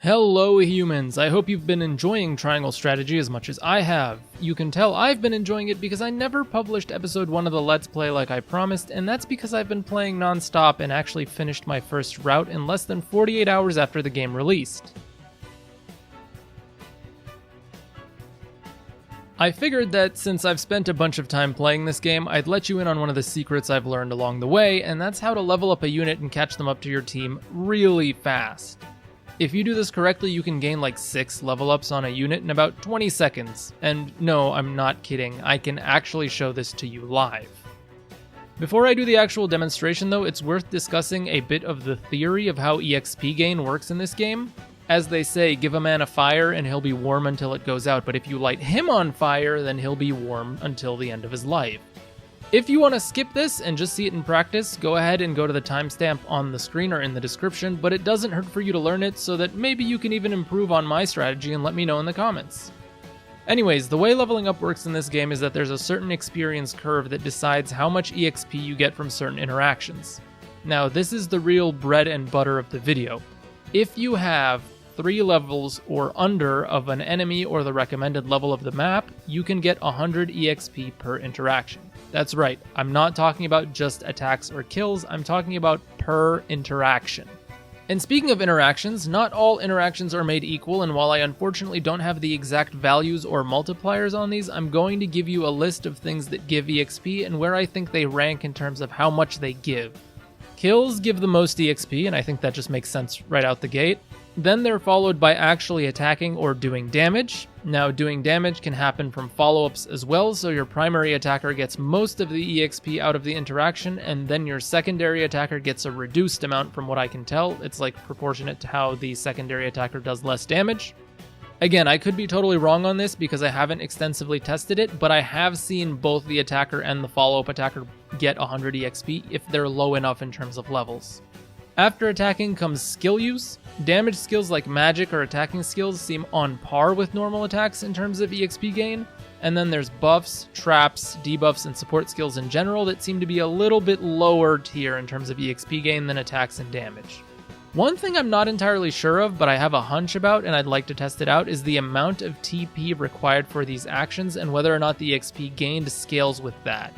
Hello humans, I hope you've been enjoying Triangle Strategy as much as I have. You can tell I've been enjoying it because I never published episode 1 of the Let's Play like I promised, and that's because I've been playing non-stop and actually finished my first route in less than 48 hours after the game released. I figured that since I've spent a bunch of time playing this game, I'd let you in on one of the secrets I've learned along the way, and that's how to level up a unit and catch them up to your team really fast. If you do this correctly, you can gain like 6 level ups on a unit in about 20 seconds. And no, I'm not kidding, I can actually show this to you live. Before I do the actual demonstration though, it's worth discussing a bit of the theory of how EXP gain works in this game. As they say, give a man a fire and he'll be warm until it goes out, but if you light him on fire, then he'll be warm until the end of his life. If you want to skip this and just see it in practice, go ahead and go to the timestamp on the screen or in the description, but it doesn't hurt for you to learn it so that maybe you can even improve on my strategy and let me know in the comments. Anyways, the way leveling up works in this game is that there's a certain experience curve that decides how much EXP you get from certain interactions. Now, this is the real bread and butter of the video. If you have 3 levels or under of an enemy or the recommended level of the map, you can get 100 EXP per interaction. That's right, I'm not talking about just attacks or kills, I'm talking about per interaction. And speaking of interactions, not all interactions are made equal, and while I unfortunately don't have the exact values or multipliers on these, I'm going to give you a list of things that give EXP and where I think they rank in terms of how much they give. Kills give the most EXP, and I think that just makes sense right out the gate. Then they're followed by actually attacking or doing damage. Now, doing damage can happen from follow-ups as well, so your primary attacker gets most of the EXP out of the interaction, and then your secondary attacker gets a reduced amount from what I can tell. It's like proportionate to how the secondary attacker does less damage. Again, I could be totally wrong on this because I haven't extensively tested it, but I have seen both the attacker and the follow-up attacker get 100 EXP if they're low enough in terms of levels. After attacking comes skill use. Damage skills like magic or attacking skills seem on par with normal attacks in terms of EXP gain, and then there's buffs, traps, debuffs, and support skills in general that seem to be a little bit lower tier in terms of EXP gain than attacks and damage. One thing I'm not entirely sure of, but I have a hunch about and I'd like to test it out, is the amount of TP required for these actions and whether or not the EXP gained scales with that.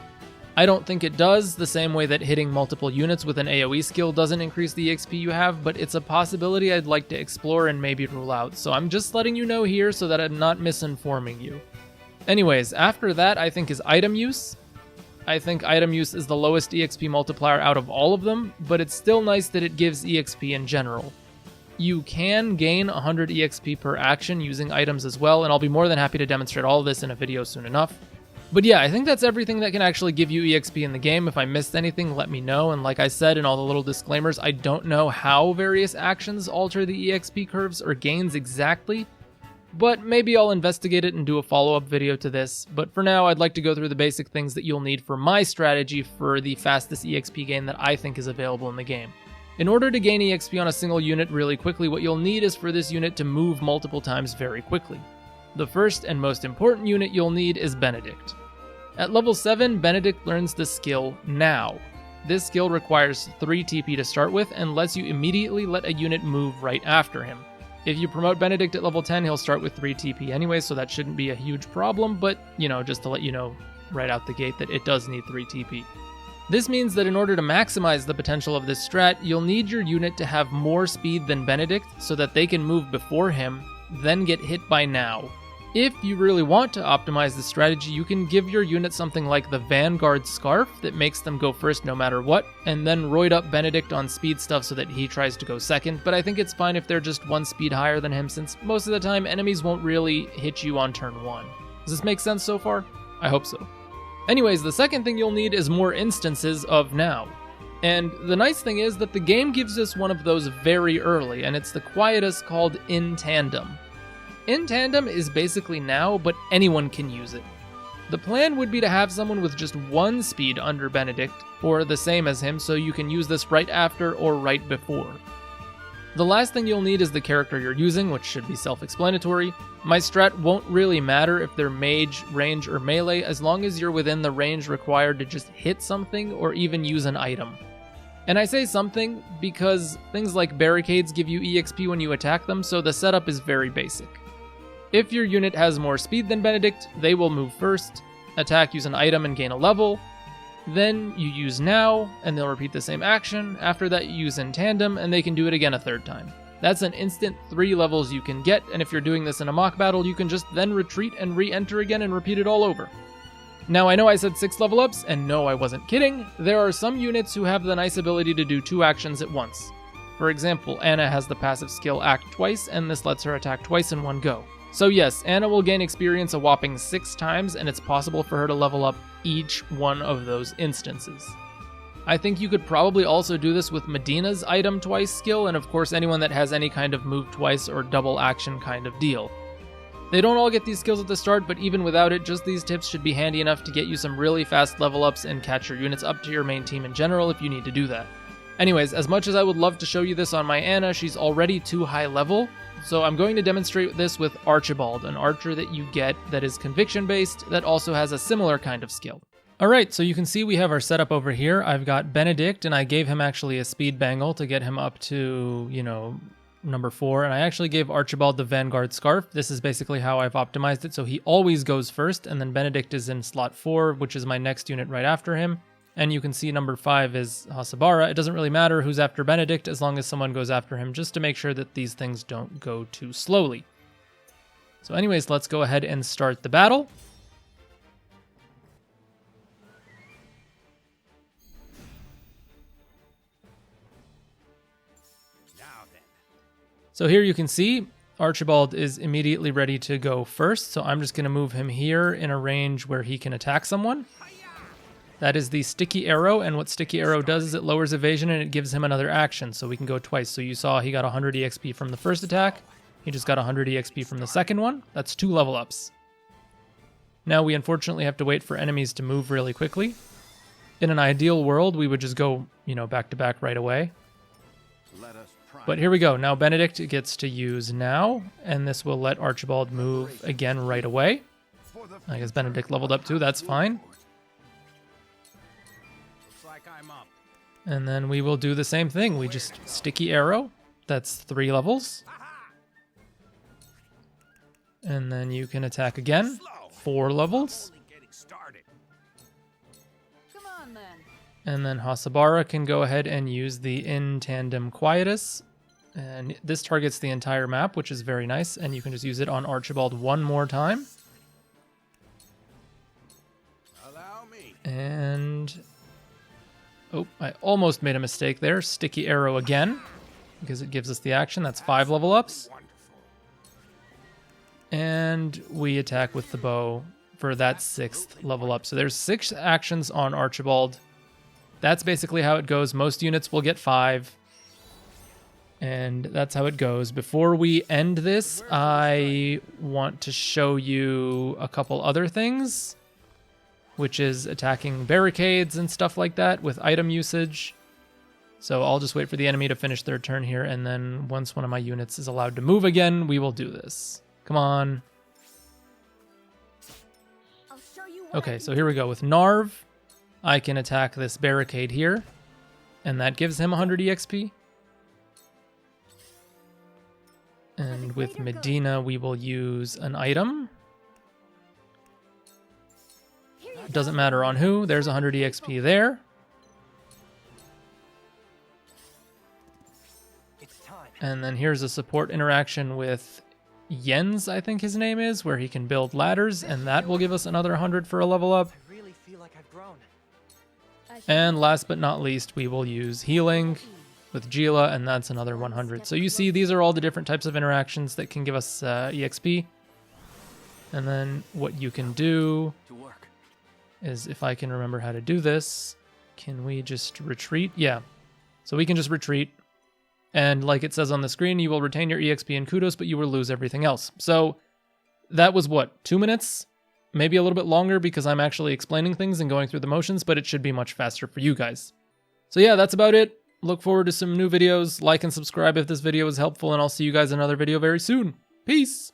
I don't think it does, the same way that hitting multiple units with an AoE skill doesn't increase the EXP you have, but it's a possibility I'd like to explore and maybe rule out, so I'm just letting you know here so that I'm not misinforming you. Anyways, after that I think is item use. I think item use is the lowest EXP multiplier out of all of them, but it's still nice that it gives EXP in general. You can gain 100 EXP per action using items as well, and I'll be more than happy to demonstrate all of this in a video soon enough. But yeah, I think that's everything that can actually give you EXP in the game. If I missed anything, let me know, and like I said in all the little disclaimers, I don't know how various actions alter the EXP curves or gains exactly, but maybe I'll investigate it and do a follow-up video to this. But for now, I'd like to go through the basic things that you'll need for my strategy for the fastest EXP gain that I think is available in the game. In order to gain EXP on a single unit really quickly, what you'll need is for this unit to move multiple times very quickly. The first and most important unit you'll need is Benedict. At level 7, Benedict learns the skill Now. This skill requires 3 TP to start with and lets you immediately let a unit move right after him. If you promote Benedict at level 10, he'll start with 3 TP anyway, so that shouldn't be a huge problem, but, just to let you know right out the gate that it does need 3 TP. This means that in order to maximize the potential of this strat, you'll need your unit to have more speed than Benedict so that they can move before him, then get hit by Now. If you really want to optimize the strategy, you can give your unit something like the Vanguard Scarf that makes them go first no matter what, and then roid up Benedict on speed stuff so that he tries to go second, but I think it's fine if they're just 1 speed higher than him since most of the time enemies won't really hit you on turn 1. Does this make sense so far? I hope so. Anyways, the second thing you'll need is more instances of Now. And the nice thing is that the game gives us one of those very early, and it's the Quietus called In Tandem. In Tandem is basically Now, but anyone can use it. The plan would be to have someone with just 1 speed under Benedict, or the same as him, so you can use this right after or right before. The last thing you'll need is the character you're using, which should be self-explanatory. My strat won't really matter if they're mage, range, or melee, as long as you're within the range required to just hit something or even use an item. And I say something because things like barricades give you EXP when you attack them, so the setup is very basic. If your unit has more speed than Benedict, they will move first, attack, use an item, and gain a level. Then you use now, and they'll repeat the same action. After that, you use in tandem, and they can do it again a third time. That's an instant 3 levels you can get, and if you're doing this in a mock battle, you can just then retreat and re-enter again and repeat it all over. Now, I know I said 6 level ups, and no, I wasn't kidding. There are some units who have the nice ability to do 2 actions at once. For example, Anna has the passive skill Act twice, and this lets her attack twice in one go. So yes, Anna will gain experience a whopping 6 times, and it's possible for her to level up each one of those instances. I think you could probably also do this with Medina's item twice skill, and of course anyone that has any kind of move twice or double action kind of deal. They don't all get these skills at the start, but even without it, just these tips should be handy enough to get you some really fast level ups and catch your units up to your main team in general if you need to do that. Anyways, as much as I would love to show you this on my Anna, she's already too high level, so I'm going to demonstrate this with Archibald, an archer that you get that is conviction based that also has a similar kind of skill. Alright, so you can see we have our setup over here. I've got Benedict, and I gave him actually a speed bangle to get him up to, number 4, and I actually gave Archibald the Vanguard Scarf. This is basically how I've optimized it, so he always goes first, and then Benedict is in slot 4, which is my next unit right after him. And you can see number 5 is Hasabara. It doesn't really matter who's after Benedict as long as someone goes after him, just to make sure that these things don't go too slowly. So anyways, let's go ahead and start the battle. So here you can see Archibald is immediately ready to go first, so I'm just going to move him here in a range where he can attack someone. That is the sticky arrow, and what sticky arrow does is it lowers evasion and it gives him another action, so we can go twice. So you saw he got 100 EXP from the first attack, he just got 100 EXP from the second one. That's 2 level ups. Now we unfortunately have to wait for enemies to move really quickly. In an ideal world, we would just go, back to back right away. But here we go. Now Benedict gets to use now, and this will let Archibald move again right away. I guess Benedict leveled up too, that's fine. And then we will do the same thing. We just sticky arrow. That's 3 levels. And then you can attack again. 4 levels. And then Hasabara can go ahead and use the in tandem quietus. And this targets the entire map, which is very nice. And you can just use it on Archibald one more time. And oh, I almost made a mistake there. Sticky arrow again, because it gives us the action. That's 5 level ups. And we attack with the bow for that 6th level up. So there's 6 actions on Archibald. That's basically how it goes. Most units will get 5. And that's how it goes. Before we end this, I want to show you a couple other things, which is attacking barricades and stuff like that with item usage. So I'll just wait for the enemy to finish their turn here, and then once one of my units is allowed to move again, we will do this. Come on. Okay, so here we go. With Narv, I can attack this barricade here, and that gives him 100 EXP. And with Medina, we will use an item. Doesn't matter on who. There's 100 EXP there. And then here's a support interaction with Jens, I think his name is, where he can build ladders, and that will give us another 100 for a level up. And last but not least, we will use healing with Gila, and that's another 100. So you see, these are all the different types of interactions that can give us EXP. And then what you can do is, if I can remember how to do this, can we just retreat? Yeah. So we can just retreat. And like it says on the screen, you will retain your EXP and kudos, but you will lose everything else. So that was what, 2 minutes? Maybe a little bit longer because I'm actually explaining things and going through the motions, but it should be much faster for you guys. So yeah, that's about it. Look forward to some new videos. Like and subscribe if this video was helpful, and I'll see you guys in another video very soon. Peace!